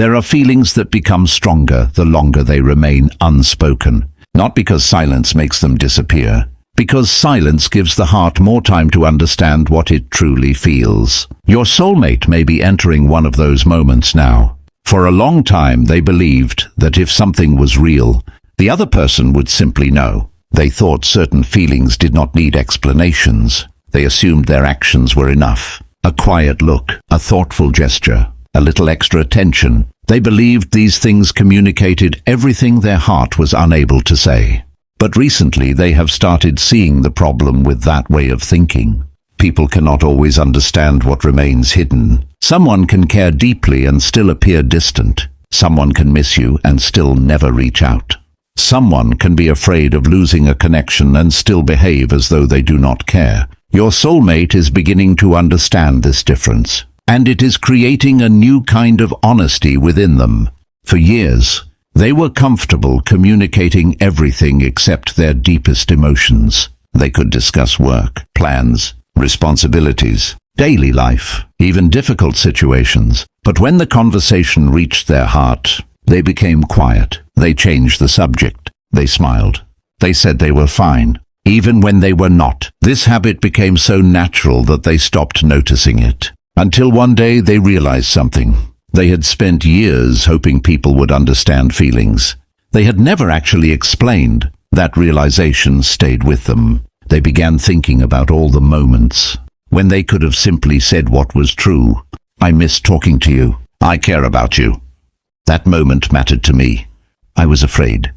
There are feelings that become stronger the longer they remain unspoken, not because silence makes them disappear, because silence gives the heart more time to understand what it truly feels. Your soulmate may be entering one of those moments now. For a long time they believed that if something was real, the other person would simply know. They thought certain feelings did not need explanations. They assumed their actions were enough. A quiet look, a thoughtful gesture, a little extra attention. They believed these things communicated everything their heart was unable to say. But recently they have started seeing the problem with that way of thinking. People cannot always understand what remains hidden. Someone can care deeply and still appear distant. Someone can miss you and still never reach out. Someone can be afraid of losing a connection and still behave as though they do not care. Your soulmate is beginning to understand this difference, and it is creating a new kind of honesty within them. For years, they were comfortable communicating everything except their deepest emotions. They could discuss work, plans, responsibilities, daily life, even difficult situations. But when the conversation reached their heart, they became quiet. They changed the subject. They smiled. They said they were fine, even when they were not. This habit became so natural that they stopped noticing it. Until one day they realized something. They had spent years hoping people would understand feelings. They had never actually explained. That realization stayed with them. They began thinking about all the moments when they could have simply said what was true. I miss talking to you. I care about you. That moment mattered to me. I was afraid.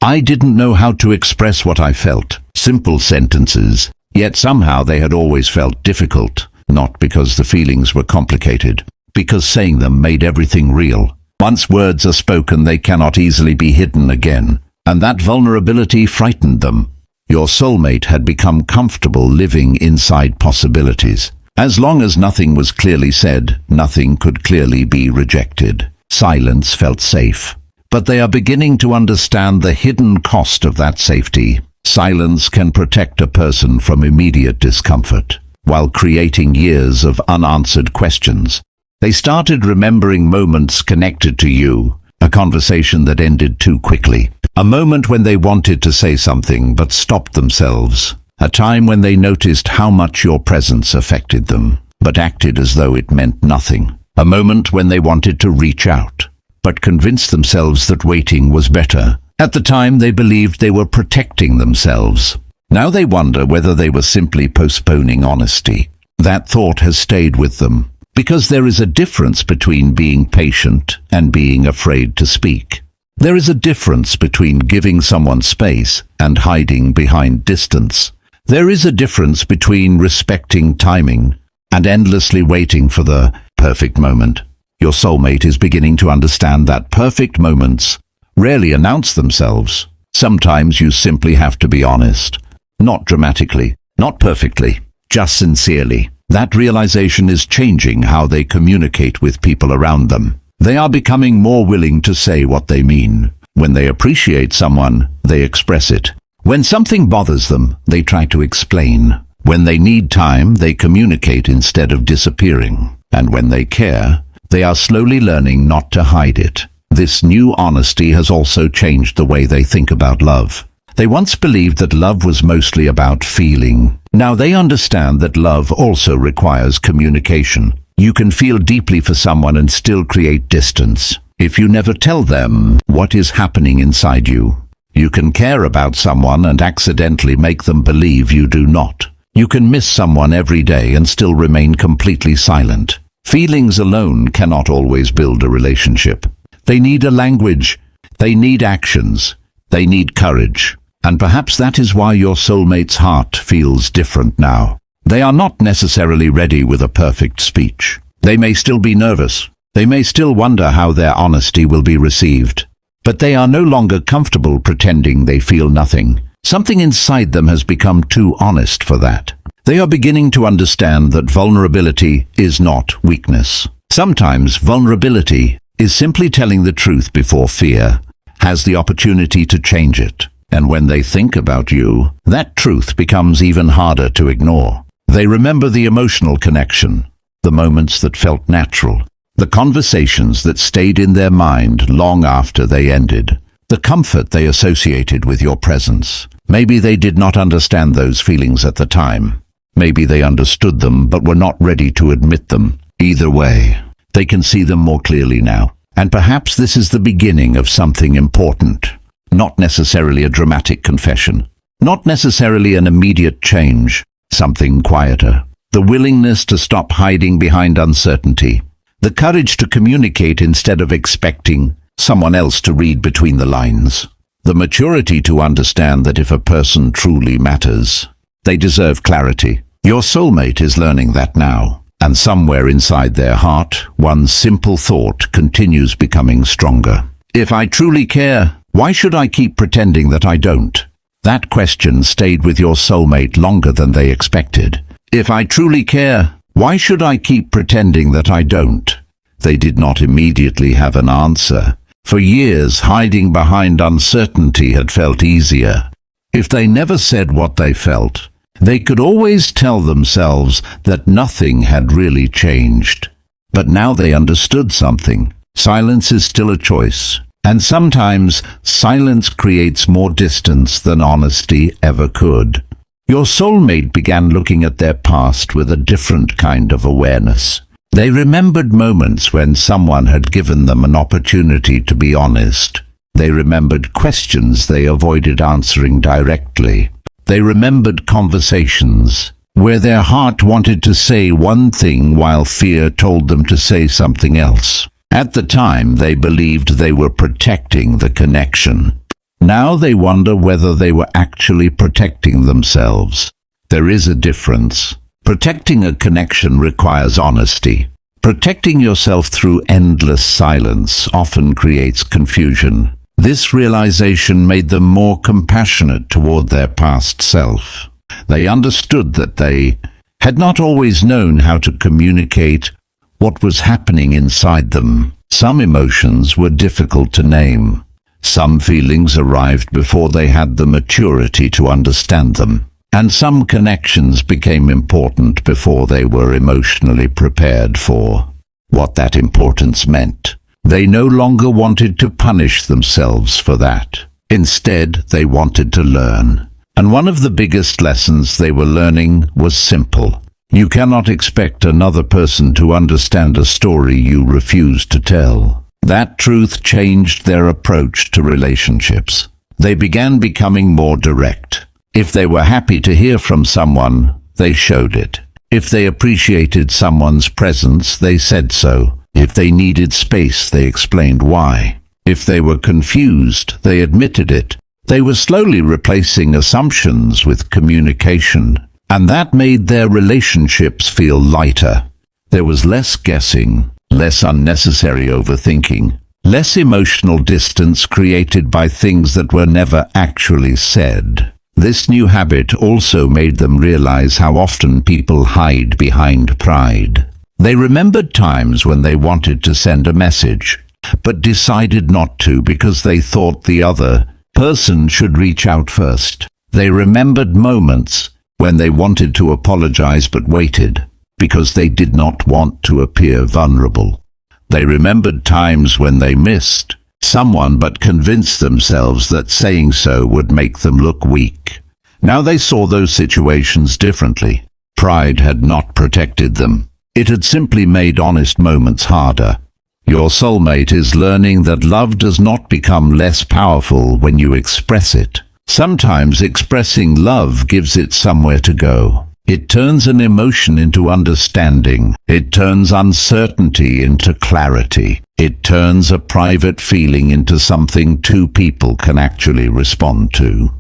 I didn't know how to express what I felt. Simple sentences. Yet somehow they had always felt difficult. Not because the feelings were complicated, because saying them made everything real. Once words are spoken, they cannot easily be hidden again, and that vulnerability frightened them. Your soulmate had become comfortable living inside possibilities. As long as nothing was clearly said, nothing could clearly be rejected. Silence felt safe. But they are beginning to understand the hidden cost of that safety. Silence can protect a person from immediate discomfort, while creating years of unanswered questions. They started remembering moments connected to you, a conversation that ended too quickly, a moment when they wanted to say something but stopped themselves, a time when they noticed how much your presence affected them, but acted as though it meant nothing, a moment when they wanted to reach out, but convinced themselves that waiting was better. At the time, they believed they were protecting themselves. Now they wonder whether they were simply postponing honesty. That thought has stayed with them, because there is a difference between being patient and being afraid to speak. There is a difference between giving someone space and hiding behind distance. There is a difference between respecting timing and endlessly waiting for the perfect moment. Your soulmate is beginning to understand that perfect moments rarely announce themselves. Sometimes you simply have to be honest. Not dramatically, not perfectly, just sincerely. That realization is changing how they communicate with people around them. They are becoming more willing to say what they mean. When they appreciate someone, they express it. When something bothers them, they try to explain. When they need time, they communicate instead of disappearing. And when they care, they are slowly learning not to hide it. This new honesty has also changed the way they think about love. They once believed that love was mostly about feeling. Now they understand that love also requires communication. You can feel deeply for someone and still create distance. If you never tell them what is happening inside you, you can care about someone and accidentally make them believe you do not. You can miss someone every day and still remain completely silent. Feelings alone cannot always build a relationship. They need a language. They need actions. They need courage. And perhaps that is why your soulmate's heart feels different now. They are not necessarily ready with a perfect speech. They may still be nervous. They may still wonder how their honesty will be received. But they are no longer comfortable pretending they feel nothing. Something inside them has become too honest for that. They are beginning to understand that vulnerability is not weakness. Sometimes vulnerability is simply telling the truth before fear has the opportunity to change it. And when they think about you, that truth becomes even harder to ignore. They remember the emotional connection, the moments that felt natural, The conversations that stayed in their mind long after they ended. The comfort they associated with your presence. Maybe they did not understand those feelings at the time. Maybe they understood them but were not ready to admit them. Either way, they can see them more clearly now. And perhaps this is the beginning of something important. Not necessarily a dramatic confession. Not necessarily an immediate change. Something quieter. The willingness to stop hiding behind uncertainty. The courage to communicate instead of expecting someone else to read between the lines. The maturity to understand that if a person truly matters, they deserve clarity. Your soulmate is learning that now. And somewhere inside their heart, one simple thought continues becoming stronger. If I truly care, why should I keep pretending that I don't? That question stayed with your soulmate longer than they expected. If I truly care, why should I keep pretending that I don't? They did not immediately have an answer. For years, hiding behind uncertainty had felt easier. If they never said what they felt, they could always tell themselves that nothing had really changed. But now they understood something. Silence is still a choice. And sometimes silence creates more distance than honesty ever could. Your soulmate began looking at their past with a different kind of awareness. They remembered moments when someone had given them an opportunity to be honest. They remembered questions they avoided answering directly. They remembered conversations where their heart wanted to say one thing while fear told them to say something else. At the time, they believed they were protecting the connection. Now they wonder whether they were actually protecting themselves. There is a difference. Protecting a connection requires honesty. Protecting yourself through endless silence often creates confusion. This realization made them more compassionate toward their past self. They understood that they had not always known how to communicate what was happening inside them. Some emotions were difficult to name. Some feelings arrived before they had the maturity to understand them. And some connections became important before they were emotionally prepared for what that importance meant. They no longer wanted to punish themselves for that. Instead, they wanted to learn. And one of the biggest lessons they were learning was simple. You cannot expect another person to understand a story you refuse to tell. That truth changed their approach to relationships. They began becoming more direct. If they were happy to hear from someone, they showed it. If they appreciated someone's presence, they said so. If they needed space, they explained why. If they were confused, they admitted it. They were slowly replacing assumptions with communication, and that made their relationships feel lighter. There was less guessing, less unnecessary overthinking, less emotional distance created by things that were never actually said. This new habit also made them realize how often people hide behind pride. They remembered times when they wanted to send a message, but decided not to because they thought the other person should reach out first. They remembered moments when they wanted to apologize but waited because they did not want to appear vulnerable. They remembered times when they missed someone but convinced themselves that saying so would make them look weak. Now they saw those situations differently. Pride had not protected them. It had simply made honest moments harder. Your soulmate is learning that love does not become less powerful when you express it. Sometimes expressing love gives it somewhere to go. It turns an emotion into understanding. It turns uncertainty into clarity. It turns a private feeling into something two people can actually respond to.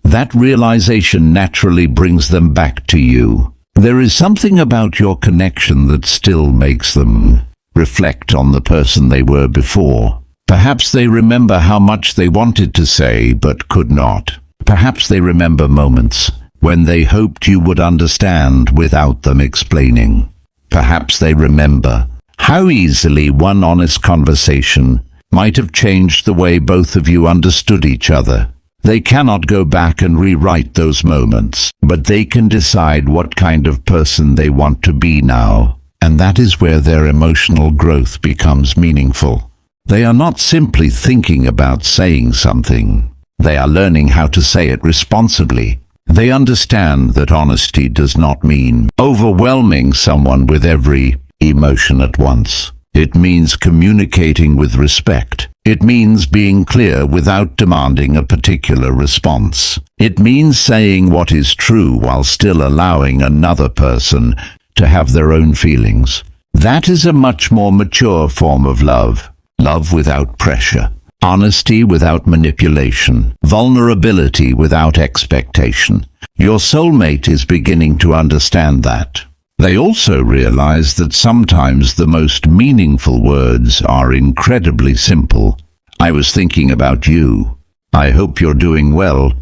That realization naturally brings them back to you. There is something about your connection that still makes them reflect on the person they were before. Perhaps they remember how much they wanted to say but could not. Perhaps they remember moments when they hoped you would understand without them explaining. Perhaps they remember how easily one honest conversation might have changed the way both of you understood each other. They cannot go back and rewrite those moments, but they can decide what kind of person they want to be now. And that is where their emotional growth becomes meaningful. They are not simply thinking about saying something. They are learning how to say it responsibly. They understand that honesty does not mean overwhelming someone with every emotion at once. It means communicating with respect. It means being clear without demanding a particular response. It means saying what is true while still allowing another person to have their own feelings. That is a much more mature form of love. Love without pressure. Honesty without manipulation. Vulnerability without expectation. Your soulmate is beginning to understand that. They also realize that sometimes the most meaningful words are incredibly simple. I was thinking about you. I hope you're doing well.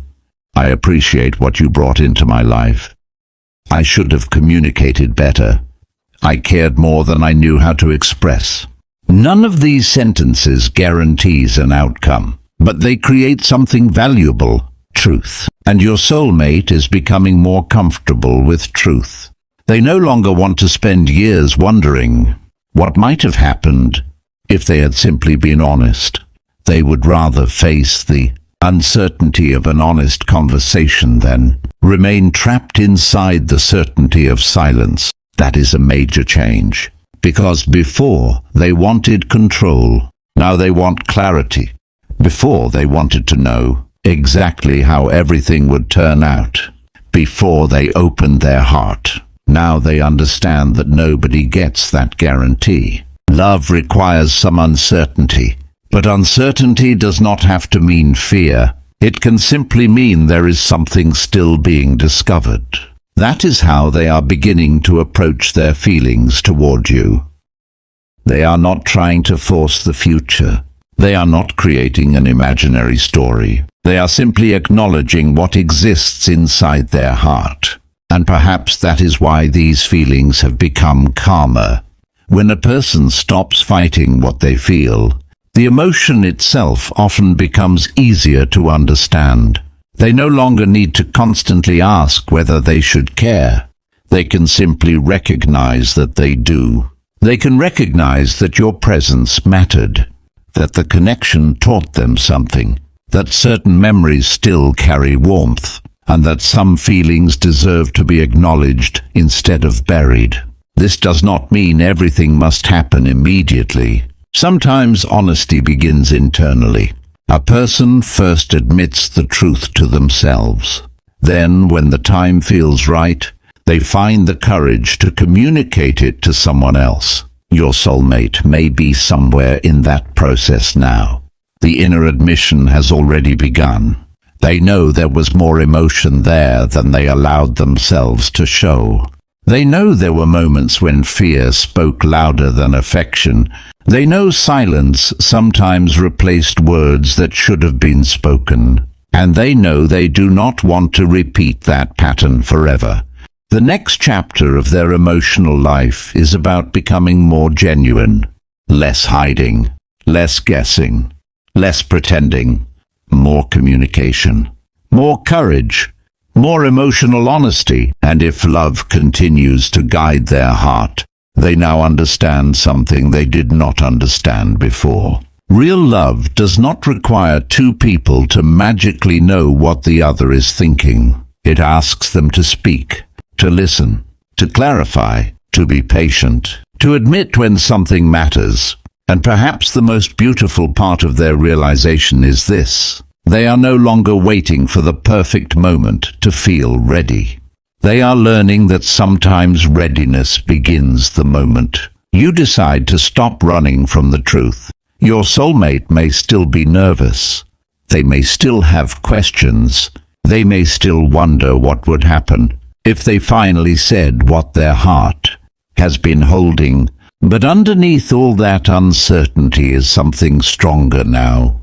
I appreciate what you brought into my life. I should have communicated better. I cared more than I knew how to express. None of these sentences guarantees an outcome, but they create something valuable, truth. And your soulmate is becoming more comfortable with truth. They no longer want to spend years wondering what might have happened if they had simply been honest. They would rather face the uncertainty of an honest conversation than remain trapped inside the certainty of silence. That is a major change, because before they wanted control, now they want clarity. Before they wanted to know exactly how everything would turn out. Before they opened their heart. Now they understand that nobody gets that guarantee. Love requires some uncertainty, but uncertainty does not have to mean fear. It can simply mean there is something still being discovered. That is how they are beginning to approach their feelings toward you. They are not trying to force the future. They are not creating an imaginary story. They are simply acknowledging what exists inside their heart. And perhaps that is why these feelings have become calmer. When a person stops fighting what they feel, the emotion itself often becomes easier to understand. They no longer need to constantly ask whether they should care. They can simply recognize that they do. They can recognize that your presence mattered, that the connection taught them something, that certain memories still carry warmth, and that some feelings deserve to be acknowledged instead of buried. This does not mean everything must happen immediately. Sometimes honesty begins internally. A person first admits the truth to themselves. Then, when the time feels right, they find the courage to communicate it to someone else. Your soulmate may be somewhere in that process now. The inner admission has already begun. They know there was more emotion there than they allowed themselves to show. They know there were moments when fear spoke louder than affection. They know silence sometimes replaced words that should have been spoken. And they know they do not want to repeat that pattern forever. The next chapter of their emotional life is about becoming more genuine. Less hiding, less guessing, less pretending. More communication, more courage, more emotional honesty, and if love continues to guide their heart, they now understand something they did not understand before. Real love does not require two people to magically know what the other is thinking. It asks them to speak, to listen, to clarify, to be patient, to admit when something matters. And perhaps the most beautiful part of their realization is this. They are no longer waiting for the perfect moment to feel ready. They are learning that sometimes readiness begins the moment you decide to stop running from the truth. Your soulmate may still be nervous. They may still have questions. They may still wonder what would happen if they finally said what their heart has been holding. But underneath all that uncertainty is something stronger now.